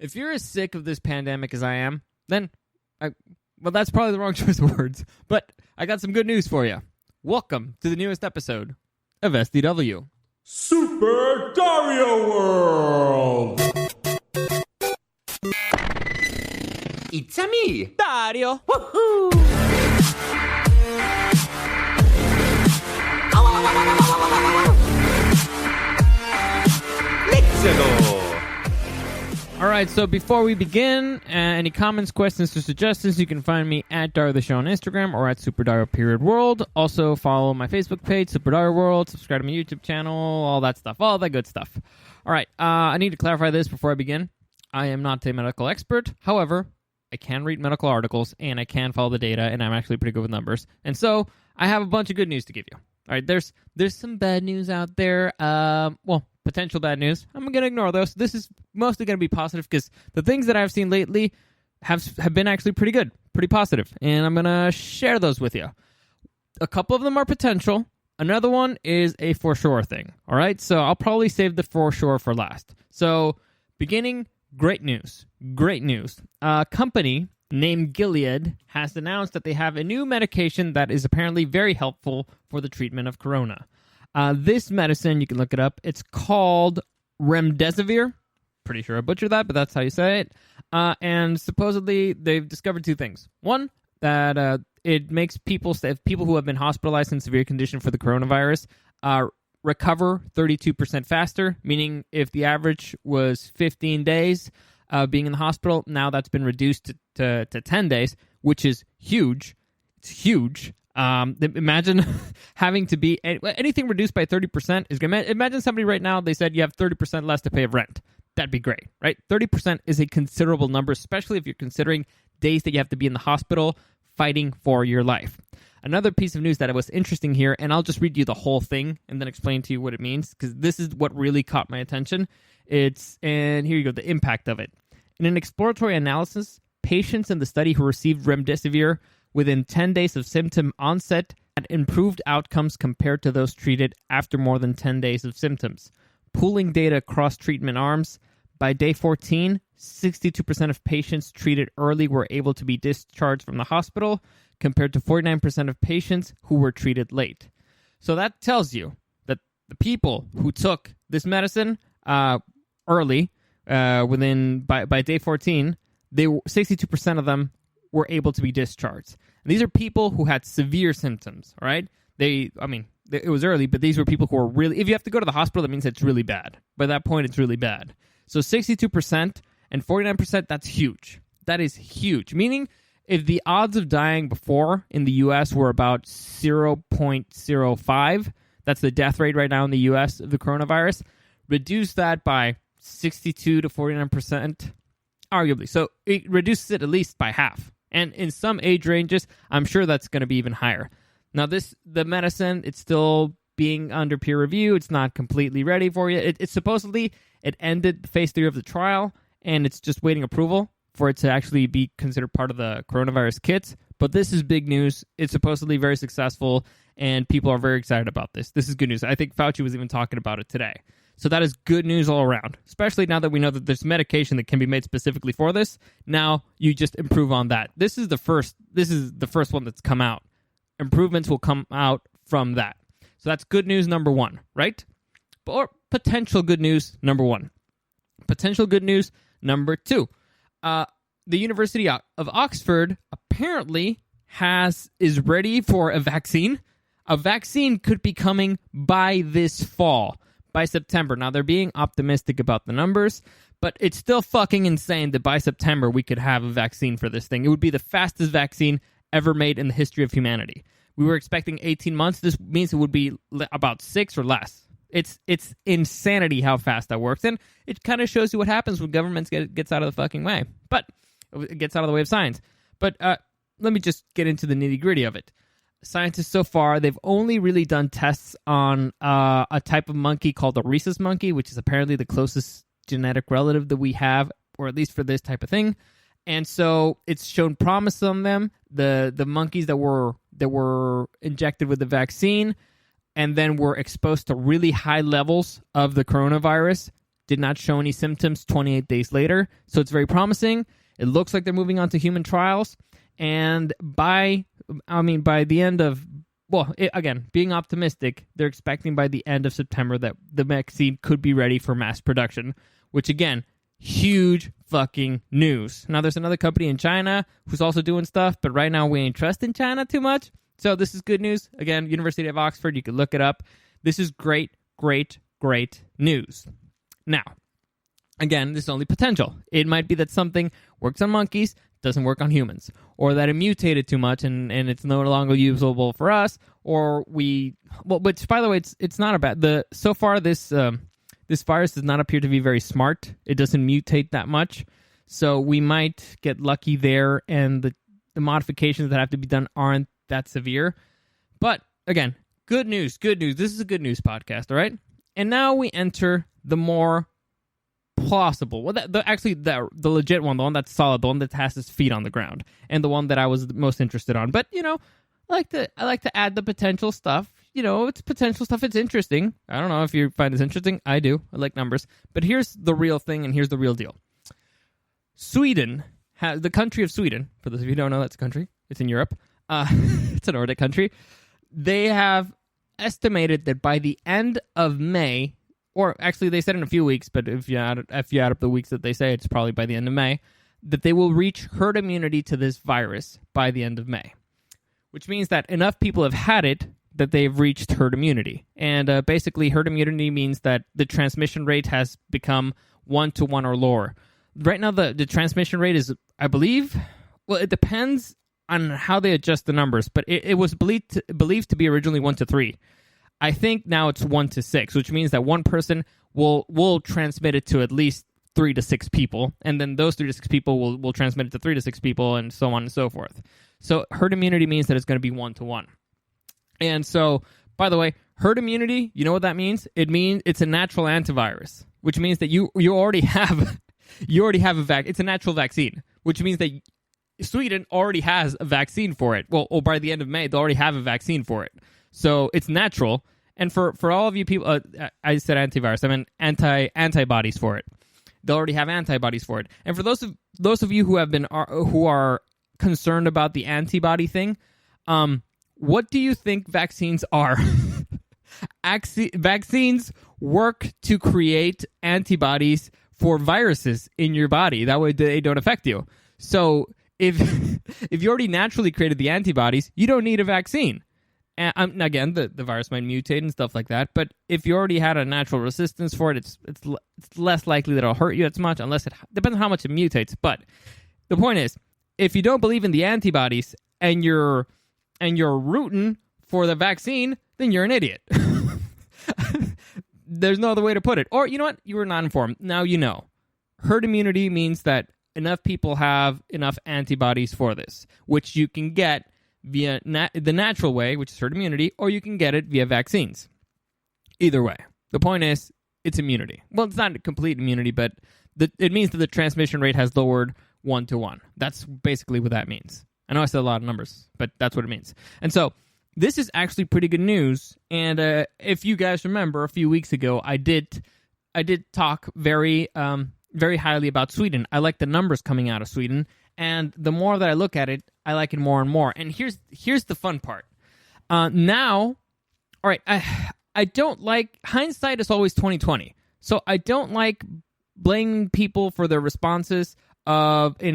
If you're as sick of this pandemic as I am, then, well, that's probably the wrong choice of words, but I got some good news for you. Welcome to the newest episode of SDW. Super Dario World! It's a me, Dario! Woohoo! Let's go! Alright, so before we begin, any comments, questions, or suggestions, you can find me at Dario the Show on Instagram or at SuperDario_World. Also, follow my Facebook page, Super Dario World, subscribe to my YouTube channel, all that stuff, all that good stuff. Alright, I need to clarify this before I begin. I am not a medical expert. However, I can read medical articles, and I can follow the data, and I'm actually pretty good with numbers. And so, I have a bunch of good news to give you. Alright, there's some bad news out there. Potential bad news. I'm going to ignore those. This is mostly going to be positive because the things that I've seen lately have been actually pretty good, pretty positive, and I'm going to share those with you. A couple of them are potential. Another one is a for sure thing. All right, so I'll probably save the for sure for last. So beginning, great news. Great news. A company named Gilead has announced that they have a new medication that is apparently very helpful for the treatment of corona. This medicine, you can look it up. It's called remdesivir. Pretty sure I butchered that, but that's how you say it. And supposedly, they've discovered two things. One, that it makes people who have been hospitalized in severe condition for the coronavirus recover 32% faster, meaning if the average was 15 days being in the hospital, now that's been reduced to 10 days, which is huge. It's huge. Imagine having to be anything reduced by 30% is going to imagine somebody right now, they said you have 30% less to pay of rent. That'd be great, right? 30% is a considerable number, especially if you're considering days that you have to be in the hospital fighting for your life. Another piece of news that was interesting here, and I'll just read you the whole thing and then explain to you what it means, because this is what really caught my attention. And here you go, the impact of it. In an exploratory analysis, patients in the study who received remdesivir within 10 days of symptom onset had improved outcomes compared to those treated after more than 10 days of symptoms. Pooling data across treatment arms, by day 14, 62% of patients treated early were able to be discharged from the hospital, compared to 49% of patients who were treated late. So that tells you that the people who took this medicine early, by day 14, 62% of them were able to be discharged. And these are people who had severe symptoms, all right? It was early, but these were people who were really, if you have to go to the hospital, that means it's really bad. By that point, it's really bad. So 62% and 49%, that's huge. That is huge. Meaning, if the odds of dying before in the U.S. were about 0.05, that's the death rate right now in the U.S. of the coronavirus, reduce that by 62 to 49%, arguably. So it reduces it at least by half. And in some age ranges, I'm sure that's going to be even higher. Now, the medicine, it's still being under peer review. It's not completely ready for you. It supposedly, it ended phase 3 of the trial, and it's just waiting approval for it to actually be considered part of the coronavirus kits. But this is big news. It's supposedly very successful, and people are very excited about this. This is good news. I think Fauci was even talking about it today. So that is good news all around, especially now that we know that there's medication that can be made specifically for this. Now you just improve on that. This is the first one that's come out. Improvements will come out from that. So that's good news number one, right? Or potential good news number one. Potential good news number two. The University of Oxford apparently is ready for a vaccine. A vaccine could be coming by this fall. By September. Now, they're being optimistic about the numbers, but it's still fucking insane that by September we could have a vaccine for this thing. It would be the fastest vaccine ever made in the history of humanity. We were expecting 18 months. This means it would be about 6 or less. It's insanity how fast that works, and it kind of shows you what happens when governments gets out of the fucking way. But it gets out of the way of science. But let me just get into the nitty-gritty of it. Scientists so far, they've only really done tests on a type of monkey called the rhesus monkey, which is apparently the closest genetic relative that we have, or at least for this type of thing. And so it's shown promise on them. The monkeys that were injected with the vaccine and then were exposed to really high levels of the coronavirus did not show any symptoms 28 days later. So it's very promising. It looks like they're moving on to human trials. And by the end of, being optimistic, they're expecting by the end of September that the vaccine could be ready for mass production, which again, huge fucking news. Now, there's another company in China who's also doing stuff, but right now we ain't trusting China too much. So this is good news. Again, University of Oxford, you can look it up. This is great, great, great news. Now, again, this is only potential. It might be that something works on monkeys, doesn't work on humans, or that it mutated too much and it's no longer usable for us, or which, by the way, it's not a bad, so far this virus does not appear to be very smart. It doesn't mutate that much, so we might get lucky there, and the modifications that have to be done aren't that severe. But again, good news. This is a good news podcast, all right? And now we enter the more plausible, the legit one, the one that's solid, the one that has its feet on the ground, and the one that I was most interested on. But I like to add the potential stuff. It's potential stuff. It's interesting. I don't know if you find this interesting. I do. I like numbers. But here's the real thing, and here's the real deal. Sweden, the country of Sweden, for those of you who don't know, that's a country. It's in Europe. It's a Nordic country. They have estimated that by the end of May, or actually they said in a few weeks, but if you add up the weeks that they say, it's probably by the end of May, that they will reach herd immunity to this virus by the end of May, which means that enough people have had it that they've reached herd immunity. And basically, herd immunity means that the transmission rate has become 1-to-1 or lower. Right now, the transmission rate is, I believe, well, it depends on how they adjust the numbers, but it was believed to be originally 1-to-3. I think now it's 1-to-6, which means that one person will transmit it to at least 3-to-6 people, and then those 3-to-6 people will transmit it to 3-to-6 people, and so on and so forth. So herd immunity means that it's going to be 1-to-1. And so, by the way, herd immunity, you know what that means? It means it's a natural antivirus, which means that you already have it's a natural vaccine, which means that Sweden already has a vaccine for it. Well, by the end of May, they already have a vaccine for it. So it's natural. And for all of you people, I said antivirus, I meant antibodies for it. They already have antibodies for it. And for those of you who are concerned about the antibody thing, what do you think vaccines are? Vaccines work to create antibodies for viruses in your body. That way they don't affect you. So if you already naturally created the antibodies, you don't need a vaccine. And again, the virus might mutate and stuff like that, but if you already had a natural resistance for it, it's less likely that it'll hurt you as much, unless it depends on how much it mutates. But the point is, if you don't believe in the antibodies and you're rooting for the vaccine, then you're an idiot. There's no other way to put it. Or, you know what? You were not informed. Now you know. Herd immunity means that enough people have enough antibodies for this, which you can get via the natural way, which is herd immunity, or you can get it via vaccines. Either way. The point is, it's immunity. Well, it's not complete immunity, but it means that the transmission rate has lowered 1-to-1. That's basically what that means. I know I said a lot of numbers, but that's what it means. And so, this is actually pretty good news. And if you guys remember, a few weeks ago, I did talk very highly about Sweden. I like the numbers coming out of Sweden, and the more that I look at it, I like it more and more. And here's the fun part. Now, all right, I don't like, hindsight is always 20/20. So I don't like blaming people for their responses when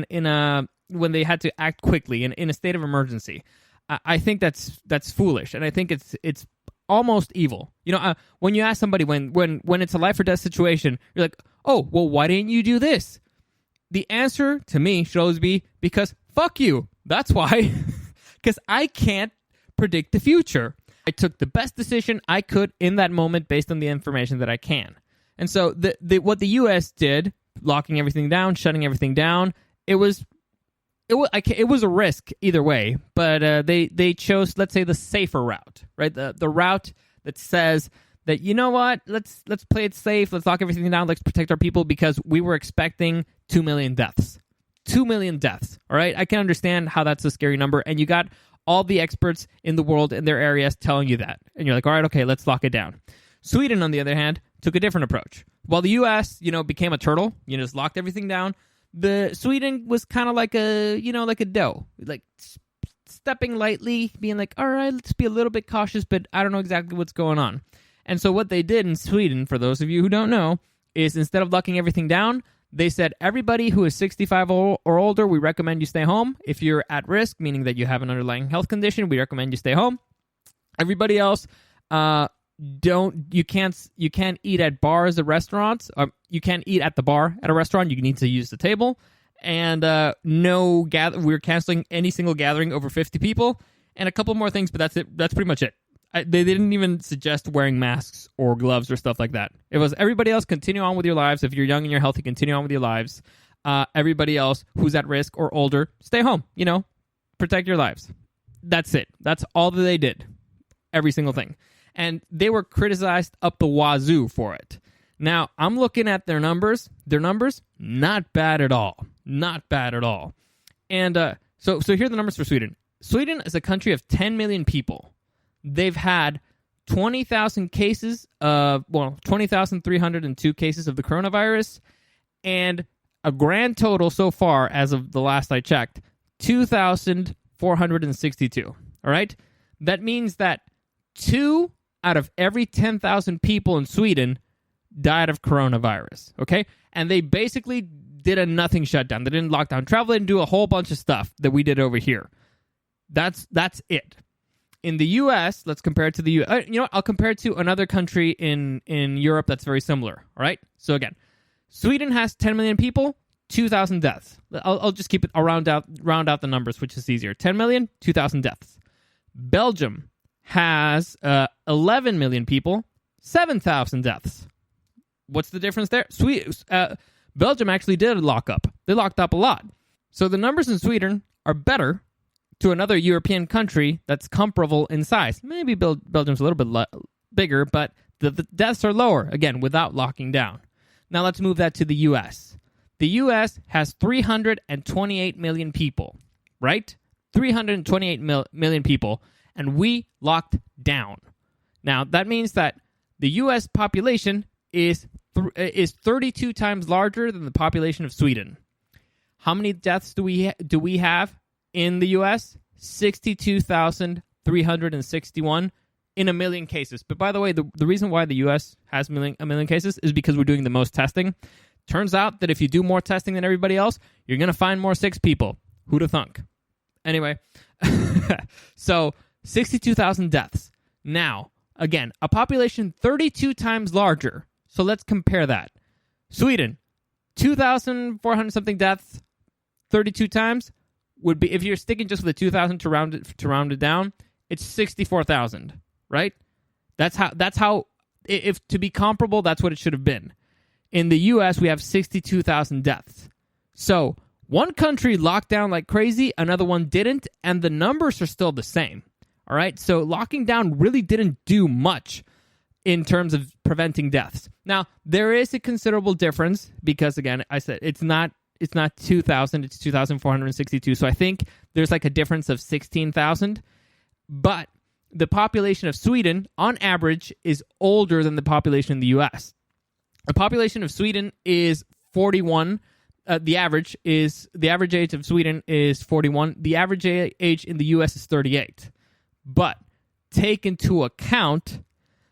they had to act quickly in a state of emergency. I think that's foolish, and I think it's almost evil. When you ask somebody when it's a life or death situation, you're like, oh, well, why didn't you do this? The answer to me should always be, because fuck you. That's why. Because I can't predict the future. I took the best decision I could in that moment based on the information that I can. And so what the U.S. did, locking everything down, shutting everything down, it was a risk either way, but they chose, let's say, the safer route, right? The route that says that, you know what, let's play it safe, let's lock everything down, let's protect our people, because we were expecting 2 million deaths. 2 million deaths, all right? I can understand how that's a scary number, and you got all the experts in the world in their areas telling you that. And you're like, all right, okay, let's lock it down. Sweden, on the other hand, took a different approach. while the U.S., became a turtle, just locked everything down, the Sweden was kind of like like a doe, like stepping lightly, being like, all right, let's be a little bit cautious, but I don't know exactly what's going on. And so what they did in Sweden, for those of you who don't know, is instead of locking everything down, they said, everybody who is 65 or older, we recommend you stay home. If you're at risk, meaning that you have an underlying health condition, we recommend you stay home. Everybody else, you can't eat at bars or restaurants. You can't eat at the bar at a restaurant. You need to use the table. And we're canceling any single gathering over 50 people. And a couple more things, but that's it. That's pretty much it. They didn't even suggest wearing masks or gloves or stuff like that. It was everybody else, continue on with your lives. If you're young and you're healthy, continue on with your lives. Everybody else who's at risk or older, stay home. Protect your lives. That's it. That's all that they did. Every single thing. And they were criticized up the wazoo for it. Now, I'm looking at their numbers. Their numbers, not bad at all. Not bad at all. And so here are the numbers for Sweden. Sweden is a country of 10 million people. They've had 20,000 cases of, 20,302 cases of the coronavirus, and a grand total so far, as of the last I checked, 2,462. All right? That means that 2 out of every 10,000 people in Sweden died of coronavirus, okay? And they basically did a nothing shutdown. They didn't lock down travel. They didn't do a whole bunch of stuff that we did over here. That's it. In the U.S., let's compare it to the U.S. I'll compare it to another country in Europe that's very similar, all right? So again, Sweden has 10 million people, 2,000 deaths. I'll just keep it, I'll round out the numbers, which is easier. 10 million, 2,000 deaths. Belgium has 11 million people, 7,000 deaths. What's the difference there? Belgium actually did lock up. They locked up a lot. So the numbers in Sweden are better to another European country that's comparable in size. Maybe Belgium's a little bit bigger, but the deaths are lower, again, without locking down. Now let's move that to the U.S. The U.S. has 328 million people, right? 328 million people, and we locked down. Now, that means that the U.S. population is 32 times larger than the population of Sweden. How many deaths do we have in the U.S.? 62,361 in a million cases. But by the way, the reason why the U.S. has a million cases is because we're doing the most testing. Turns out that if you do more testing than everybody else, you're going to find more sick people. Who'd have thunk? Anyway, so 62,000 deaths. Now, again, a population 32 times larger. So let's compare that. Sweden, 2,400 something deaths, 32 times would be, if you're sticking just with the 2,000 to round it down, it's 64,000, right? That's how if to be comparable, that's what it should have been. In the U.S., we have 62,000 deaths. So one country locked down like crazy, another one didn't, and the numbers are still the same. All right, so locking down really didn't do much in terms of preventing deaths. Now, there is a considerable difference because, again, I said it's not 2,000, it's 2,462. So I think there's like a difference of 16,000. But the population of Sweden, on average, is older than the population in the U.S. The population of Sweden is 41. The average age of Sweden is 41. The average age in the U.S. is 38. But take into account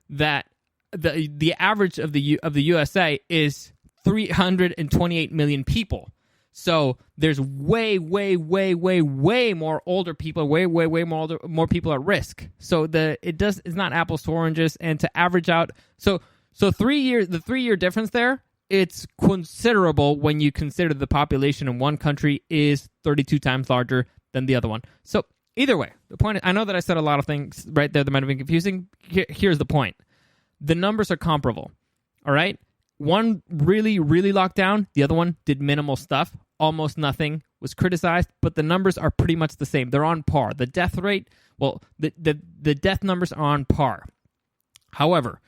that the average of the USA is 328 million people. So there's way more older people, way more people at risk. So it's not apples to oranges, and to average out the 3 year difference there, it's considerable when you consider the population in one country is 32 times larger than the other one. So either way, the point is, I know that I said a lot of things right there that might have been confusing. Here's the point. The numbers are comparable. All right? One really locked down. The other one did minimal stuff. Almost nothing was criticized, but the numbers are pretty much the same. They're on par. The death rate, the death numbers are on par. However,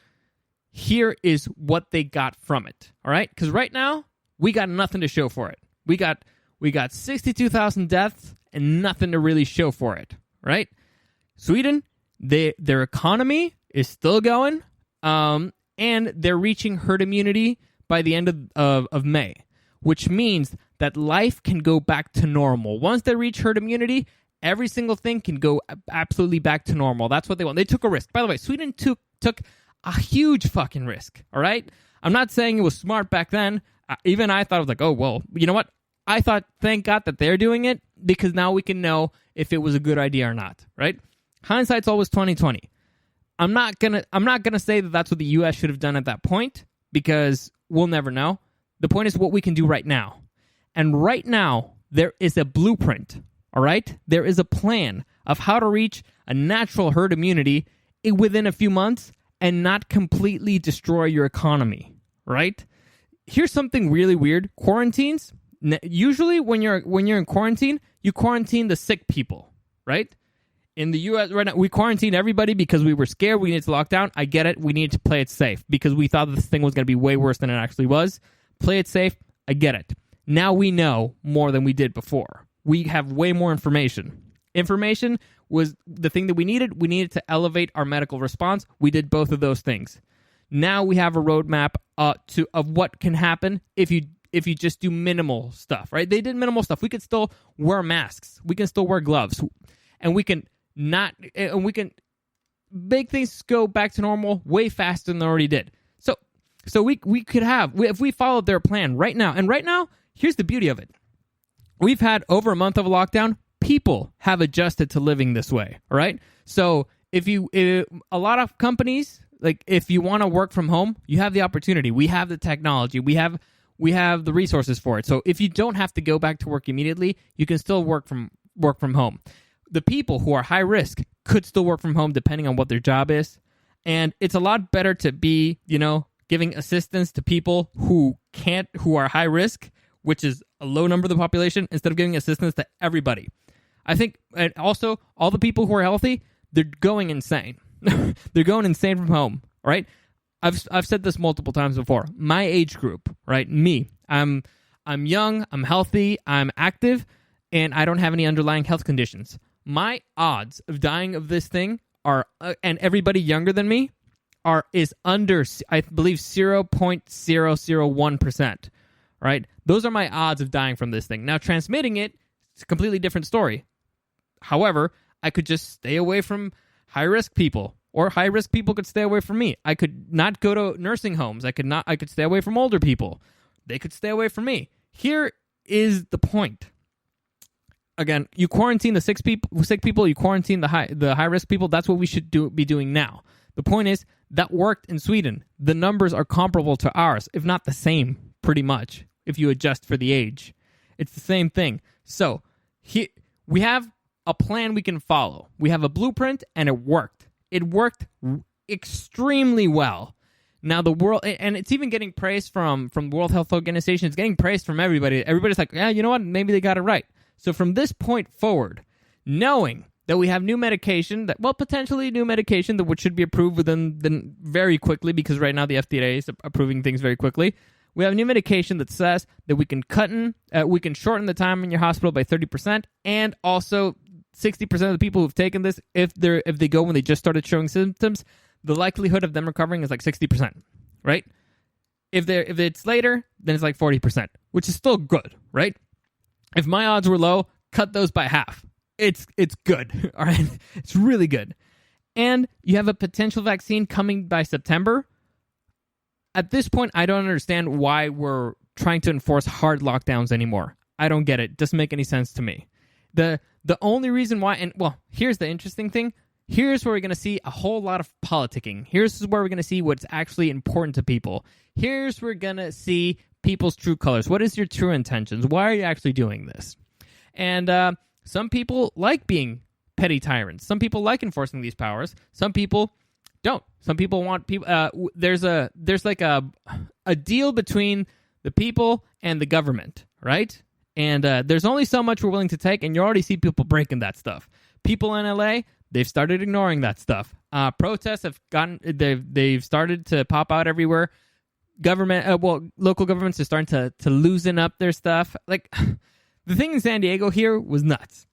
here is what they got from it. All right? Because right now, we got nothing to show for it. We got 62,000 deaths and nothing to really show for it. Right? Sweden, their economy is still going. And they're reaching herd immunity by the end of May, which means that life can go back to normal. Once they reach herd immunity, every single thing can go absolutely back to normal. That's what they want. They took a risk. By the way, Sweden took a huge fucking risk, all right? I'm not saying it was smart back then. Even I thought, I was like, oh, well, you know what? I thought, thank God that they're doing it, because now we can know if it was a good idea or not, right? Hindsight's always 20/20. I'm not gonna say that that's what the U.S. should have done at that point, because we'll never know. The point is what we can do right now. And right now, there is a blueprint, all right? There is a plan of how to reach a natural herd immunity within a few months and not completely destroy your economy, right? Here's something really weird. Quarantines, usually when you're in quarantine, you quarantine the sick people, right? In the U.S. right now, we quarantine everybody because we were scared. We needed to lock down. I get it. We needed to play it safe because we thought this thing was going to be way worse than it actually was. Play it safe. I get it. Now we know more than we did before. We have way more information. Information was the thing that we needed. We needed to elevate our medical response. We did both of those things. Now we have a roadmap of what can happen if you just do minimal stuff, right? They did minimal stuff. We could still wear masks. We can still wear gloves, and we can make things go back to normal way faster than they already did. So we could have, if we followed their plan right now, and right now, here's the beauty of it. We've had over a month of a lockdown. People have adjusted to living this way, all right? So if a lot of companies, like if you want to work from home, you have the opportunity. We have the technology. We have the resources for it. So if you don't have to go back to work immediately, you can still work from home. The people who are high risk could still work from home depending on what their job is. And it's a lot better to be, giving assistance to people who are high risk, which is a low number of the population, instead of giving assistance to everybody. I think, and also, all the people who are healthy, they're going insane. They're going insane from home, right? I've said this multiple times before. My age group, right? Me. I'm young, I'm healthy, I'm active, and I don't have any underlying health conditions. My odds of dying of this thing are, and everybody younger than me, is under, I believe, 0.001%, right? Those are my odds of dying from this thing. Now, transmitting it, it's a completely different story. However, I could just stay away from high-risk people, or high-risk people could stay away from me. I could not go to nursing homes. I could stay away from older people. They could stay away from me. Here is the point. Again, you quarantine the sick people, you quarantine the high-risk people. That's what we should be doing now. The point is, that worked in Sweden. The numbers are comparable to ours, if not the same, pretty much, if you adjust for the age. It's the same thing. So, we have a plan we can follow. We have a blueprint, and it worked. It worked extremely well. Now, the world, and it's even getting praise from the World Health Organization. It's getting praised from everybody. Everybody's like, yeah, you know what? Maybe they got it right. So, from this point forward, knowing that we have new medication, potentially new medication that should be approved very quickly, because right now the FDA is approving things very quickly. We have new medication that says that we can shorten the time in your hospital by 30%, and also 60% of the people who've taken this, if they go when they just started showing symptoms, the likelihood of them recovering is like 60%, right? If it's later, then it's like 40%, which is still good, right? If my odds were low, cut those by half. It's good, all right? It's really good. And you have a potential vaccine coming by September. At this point, I don't understand why we're trying to enforce hard lockdowns anymore. I don't get it. It doesn't make any sense to me. The only reason why, here's the interesting thing. Here's where we're going to see a whole lot of politicking. Here's where we're going to see what's actually important to people. Here's where we're going to see people's true colors. What is your true intentions? Why are you actually doing this? And some people like being petty tyrants. Some people like enforcing these powers. Some people don't. Some people want people. There's like a deal between the people and the government, right? And there's only so much we're willing to take, and you already see people breaking that stuff. People in LA, they've started ignoring that stuff. Protests have they've started to pop out everywhere. Local governments are starting to loosen up their stuff. Like, the thing in San Diego here was nuts.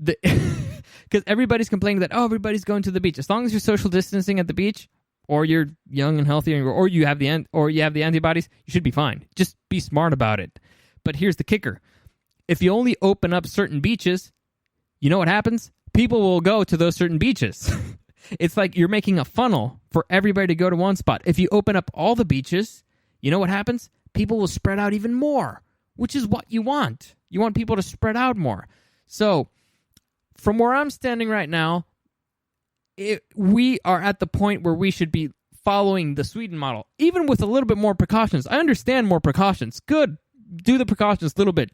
Because everybody's complaining that, everybody's going to the beach. As long as you're social distancing at the beach, or you're young and healthy, or you have the antibodies, you should be fine. Just be smart about it. But here's the kicker. If you only open up certain beaches, you know what happens? People will go to those certain beaches. It's like you're making a funnel for everybody to go to one spot. If you open up all the beaches, you know what happens? People will spread out even more, which is what you want. You want people to spread out more. So, from where I'm standing right now, we are at the point where we should be following the Sweden model, even with a little bit more precautions. I understand more precautions. Good. Do the precautions a little bit.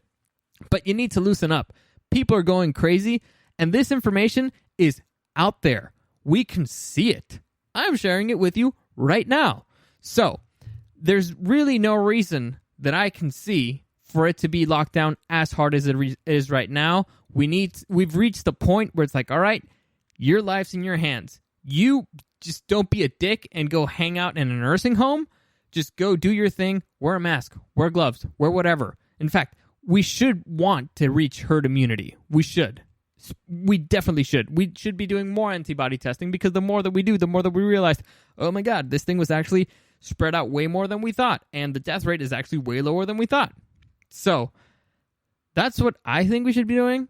But you need to loosen up. People are going crazy, and this information is out there. We can see it. I'm sharing it with you right now. So, there's really no reason that I can see for it to be locked down as hard as it is right now. We've reached the point where it's like, all right, your life's in your hands. You just don't be a dick and go hang out in a nursing home. Just go do your thing, wear a mask, wear gloves, wear whatever. In fact, we should want to reach herd immunity. We should. We definitely should. We should be doing more antibody testing, because the more that we do, the more that we realize, oh my God, this thing was actually spread out way more than we thought, and the death rate is actually way lower than we thought. So, that's what I think we should be doing,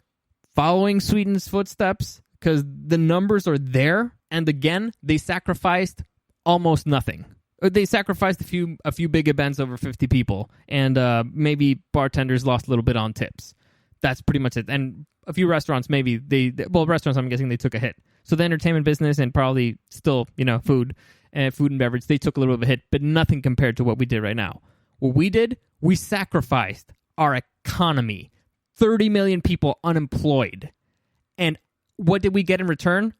following Sweden's footsteps, because the numbers are there, and again, they sacrificed almost nothing. They sacrificed a few big events over 50 people, and maybe bartenders lost a little bit on tips. That's pretty much it. And a few restaurants, maybe restaurants, I'm guessing they took a hit. So the entertainment business and probably still, food and beverage, they took a little bit of a hit, but nothing compared to what we did right now. What we did, we sacrificed our economy. 30 million people unemployed. And what did we get in return?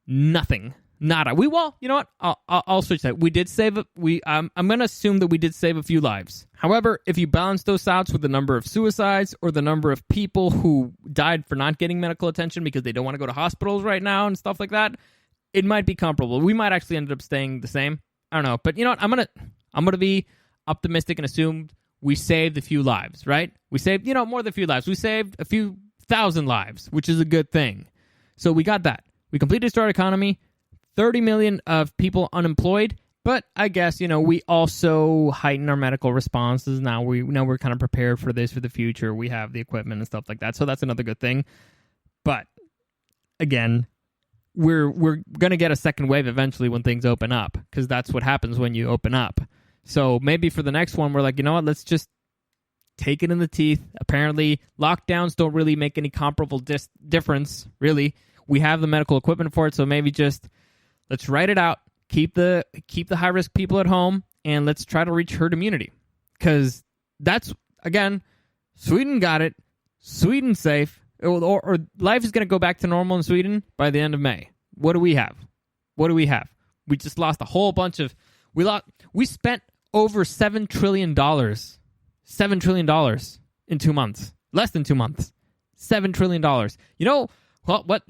Nothing. Nada. You know what? I'll switch that. We did save. I'm going to assume that we did save a few lives. However, if you balance those out with the number of suicides or the number of people who died for not getting medical attention because they don't want to go to hospitals right now and stuff like that, it might be comparable. We might actually end up staying the same. I don't know. But you know what? I'm gonna be optimistic and assume we saved a few lives, right? We saved, more than a few lives. We saved a few thousand lives, which is a good thing. So we got that. We completed our economy. 30 million of people unemployed, but I guess, we also heighten our medical responses. Now we're kind of prepared for this for the future. We have the equipment and stuff like that. So that's another good thing. But again, we're going to get a second wave eventually when things open up, because that's what happens when you open up. So maybe for the next one, we're like, you know what, let's just take it in the teeth. Apparently, lockdowns don't really make any comparable difference, really. We have the medical equipment for it, so maybe just let's write it out, keep the high-risk people at home, and let's try to reach herd immunity. Because that's, again, Sweden got it. Sweden's safe. Or life is going to go back to normal in Sweden by the end of May. What do we have? We just lost a whole bunch of... We spent over $7 trillion. $7 trillion in 2 months. Less than 2 months. $7 trillion. What?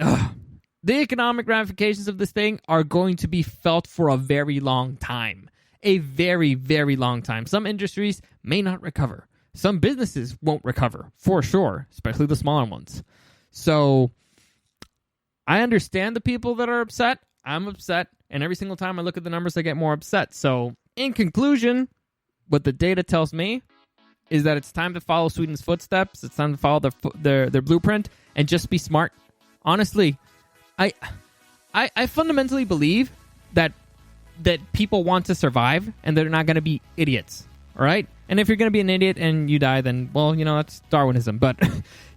The economic ramifications of this thing are going to be felt for a very long time. A very, very long time. Some industries may not recover. Some businesses won't recover, for sure, especially the smaller ones. So, I understand the people that are upset. I'm upset. And every single time I look at the numbers, I get more upset. So, in conclusion, what the data tells me is that it's time to follow Sweden's footsteps. It's time to follow their blueprint and just be smart. Honestly, I fundamentally believe that people want to survive and they're not going to be idiots. All right? And if you're going to be an idiot and you die, then, that's Darwinism. But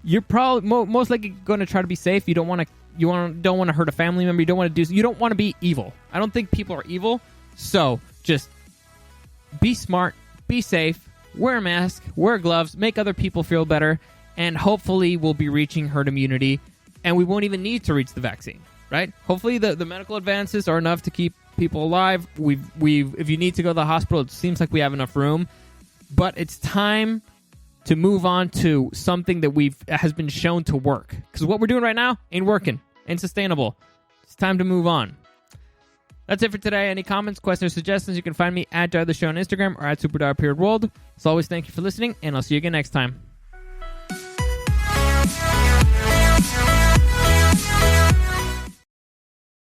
you're probably most likely going to try to be safe. You don't want to hurt a family member. You don't want to be evil. I don't think people are evil. So just be smart, be safe, wear a mask, wear gloves, make other people feel better, and hopefully we'll be reaching herd immunity, and we won't even need to reach the vaccine, right? Hopefully the medical advances are enough to keep people alive. If you need to go to the hospital, it seems like we have enough room, but it's time to move on to something that has been shown to work, because what we're doing right now ain't working, ain't sustainable. It's time to move on. That's it for today. Any comments, questions, or suggestions, you can find me at Dario the Show on Instagram or at SuperDarPeriodWorld. As always, thank you for listening, and I'll see you again next time.